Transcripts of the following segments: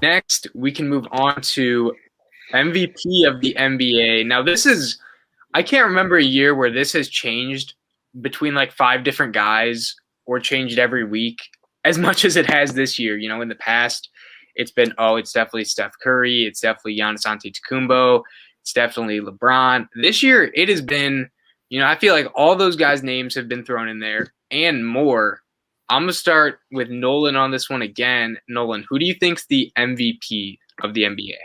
Next, we can move on to MVP of the NBA. Now, I can't remember a year where this has changed between like five different guys or changed every week as much as it has this year. In the past, it's been, it's definitely Steph Curry. It's definitely Giannis Antetokounmpo. It's definitely LeBron. This year, it has been, I feel like all those guys' names have been thrown in there and more. I'm going to start with Nolan on this one again. Nolan, who do you think's the MVP of the NBA?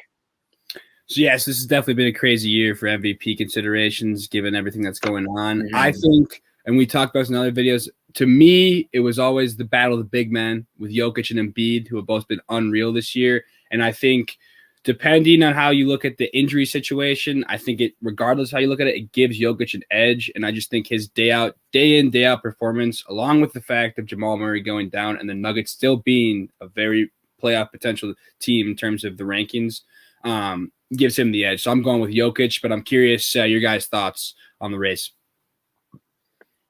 So, yes, this has definitely been a crazy year for MVP considerations, given everything that's going on. Mm-hmm. I think, and we talked about this in other videos, to me, it was always the battle of the big men with Jokic and Embiid, who have both been unreal this year. And I think depending on how you look at the injury situation, I think regardless how you look at it, it gives Jokic an edge. And I just think his day in, day out performance, along with the fact of Jamal Murray going down and the Nuggets still being a very playoff potential team in terms of the rankings, gives him the edge. So I'm going with Jokic, but I'm curious your guys' thoughts on the race.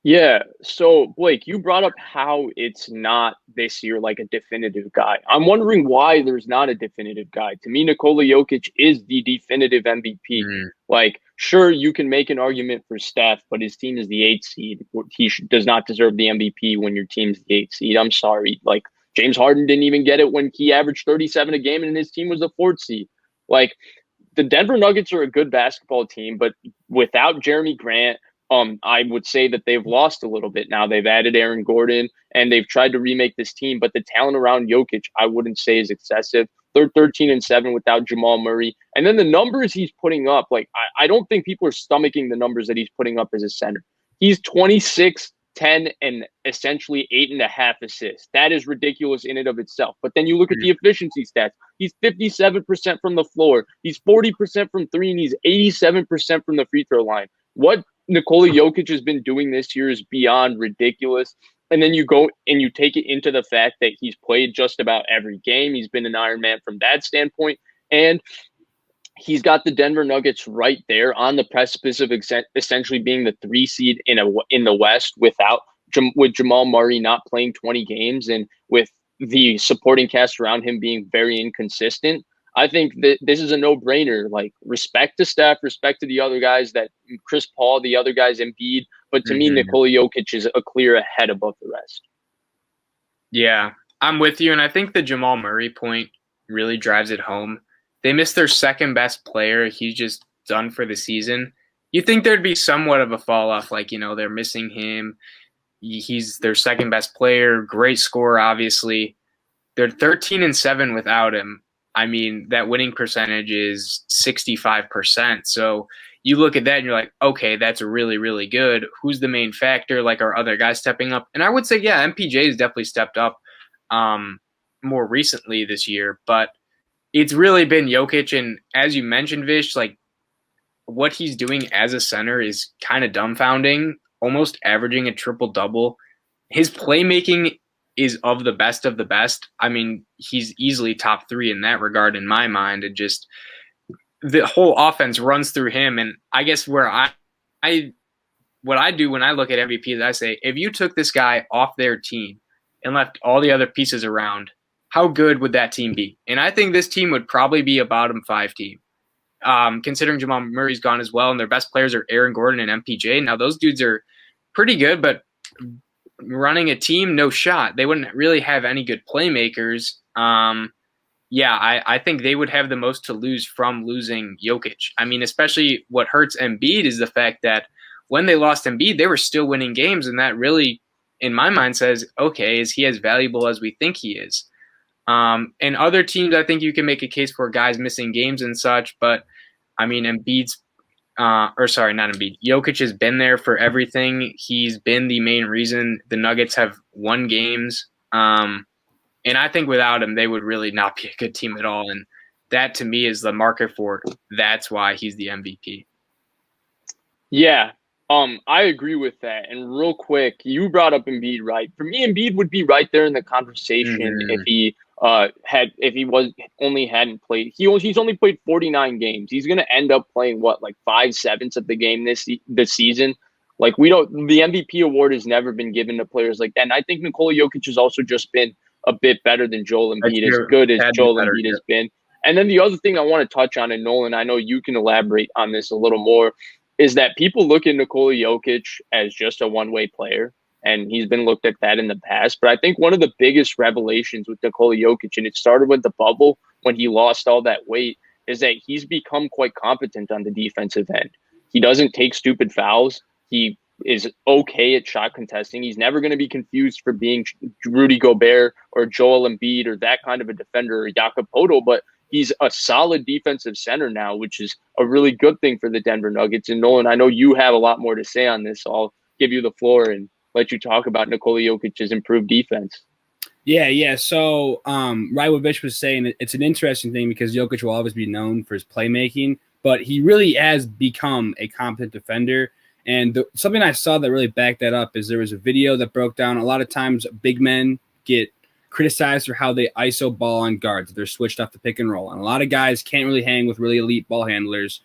Yeah, so Blake, you brought up how it's not this year like a definitive guy. I'm wondering why there's not a definitive guy. To me, Nikola Jokic is the definitive MVP. Like, sure, you can make an argument for Steph, but his team is the 8th seed. He does not deserve the MVP when your team's the 8th seed. I'm sorry. Like, James Harden didn't even get it when he averaged 37 a game and his team was the 4th seed. Like, the Denver Nuggets are a good basketball team, but without Jeremy Grant, I would say that they've lost a little bit now. They've added Aaron Gordon, and they've tried to remake this team, but the talent around Jokic, I wouldn't say is excessive. They're 13-7 without Jamal Murray. And then the numbers he's putting up, like, I don't think people are stomaching the numbers that he's putting up as a center. He's 26, 10, and essentially 8.5 assists. That is ridiculous in and of itself. But then you look at the efficiency stats. He's 57% from the floor. He's 40% from three, and he's 87% from the free throw line. What Nikola Jokic has been doing this year is beyond ridiculous. And then you go and you take it into the fact that he's played just about every game. He's been an Iron Man from that standpoint. And he's got the Denver Nuggets right there on the precipice of essentially being the 3 seed in the West with Jamal Murray not playing 20 games and with the supporting cast around him being very inconsistent. I think that this is a no-brainer. Like, respect to Steph, respect to the other guys, that Chris Paul, the other guys, Embiid. But to me, Nikola Jokic is a clear ahead above the rest. Yeah, I'm with you. And I think the Jamal Murray point really drives it home. They missed their second best player. He's just done for the season. You think there'd be somewhat of a fall off, like, they're missing him. He's their second best player, great scorer, obviously. They're 13-7 without him. I mean, that winning percentage is 65%. So you look at that and you're like, okay, that's really, really good. Who's the main factor? Like, are other guys stepping up? And I would say, yeah, MPJ has definitely stepped up more recently this year. But it's really been Jokic. And as you mentioned, Vish, like, what he's doing as a center is kind of dumbfounding, almost averaging a triple-double. His playmaking is of the best of the best. I mean, he's easily top 3 in that regard in my mind. And just the whole offense runs through him. And I guess what I do when I look at MVP is I say, if you took this guy off their team and left all the other pieces around, how good would that team be? And I think this team would probably be a bottom 5 team. Considering Jamal Murray's gone as well, and their best players are Aaron Gordon and MPJ. Now, those dudes are pretty good, but running a team, no shot. They wouldn't really have any good playmakers. I think they would have the most to lose from losing Jokic. I mean, especially what hurts Embiid is the fact that when they lost Embiid, they were still winning games, and that really, in my mind, says, okay, is he as valuable as we think he is? And other teams, I think you can make a case for guys missing games and such, but I mean, Jokic has been there for everything. He's been the main reason the Nuggets have won games. And I think without him, they would really not be a good team at all. And that, to me, is the marker for that's why he's the MVP. Yeah, I agree with that. And real quick, you brought up Embiid, right? For me, Embiid would be right there in the conversation if he hadn't played. He's only played 49 games. He's going to end up playing like 5/7 of the game this season. Like, the MVP award has never been given to players like that. And I think Nikola Jokic has also just been a bit better than Joel Embiid, as true. good as Had to be Joel better, Embiid yeah. has been. And then the other thing I want to touch on, and Nolan, I know you can elaborate on this a little more, is that people look at Nikola Jokic as just a one-way player, and he's been looked at that in the past. But I think one of the biggest revelations with Nikola Jokic, and it started with the bubble when he lost all that weight, is that he's become quite competent on the defensive end. He doesn't take stupid fouls. He is okay at shot contesting. He's never going to be confused for being Rudy Gobert or Joel Embiid or that kind of a defender or Jakob Poeltl, but he's a solid defensive center now, which is a really good thing for the Denver Nuggets. And Nolan, I know you have a lot more to say on this, so I'll give you the floor and let you talk about Nikola Jokic's improved defense. Yeah. So, right, what Vish was saying, it's an interesting thing because Jokic will always be known for his playmaking, but he really has become a competent defender. And something I saw that really backed that up is there was a video that broke down a lot of times big men get criticized for how they ISO ball on guards. They're switched off the pick and roll. And a lot of guys can't really hang with really elite ball handlers.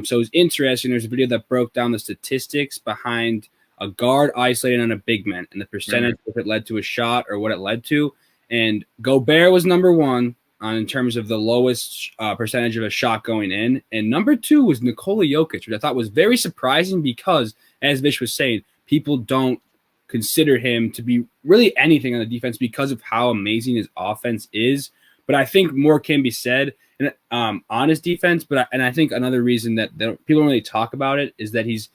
So it's interesting. There's a video that broke down the statistics behind a guard isolating on a big man and the percentage if it led to a shot or what it led to. And Gobert was number one in terms of the lowest percentage of a shot going in. And number two was Nikola Jokic, which I thought was very surprising because, as Vish was saying, people don't consider him to be really anything on the defense because of how amazing his offense is. But I think more can be said on his defense. I think another reason that people don't really talk about it is that he's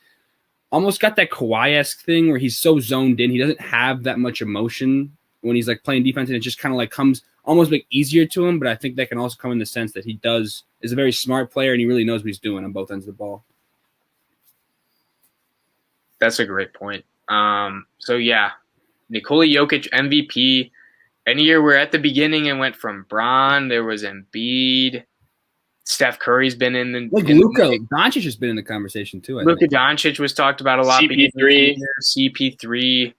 almost got that Kawhi-esque thing where he's so zoned in. He doesn't have that much emotion when he's like playing defense, and it just kind of like comes almost like easier to him. But I think that can also come in the sense that he is a very smart player and he really knows what he's doing on both ends of the ball. That's a great point. So yeah, Nikola Jokic MVP. Any year we're at the beginning and went from Bron, there was Embiid, Steph Curry's been in the Luka Doncic has been in the conversation too. Luka Doncic was talked about a lot. CP3, CP3,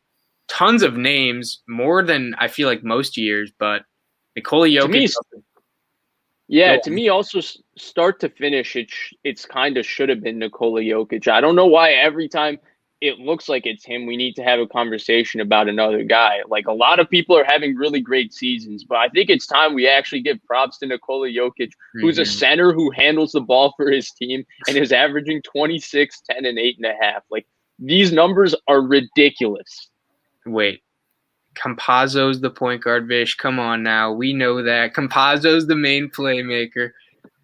tons of names, more than I feel like most years. But Nikola Jokic. To me, also start to finish, it's kind of should have been Nikola Jokic. I don't know why every time it looks like it's him, we need to have a conversation about another guy. Like, a lot of people are having really great seasons, but I think it's time we actually give props to Nikola Jokic, who's a center who handles the ball for his team and is averaging 26, 10, and 8.5. Like, these numbers are ridiculous. Wait, Campazzo's the point guard, Vish. Come on now. We know that. Campazzo's the main playmaker.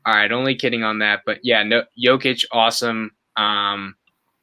All right, only kidding on that. But yeah, no, Jokic, awesome.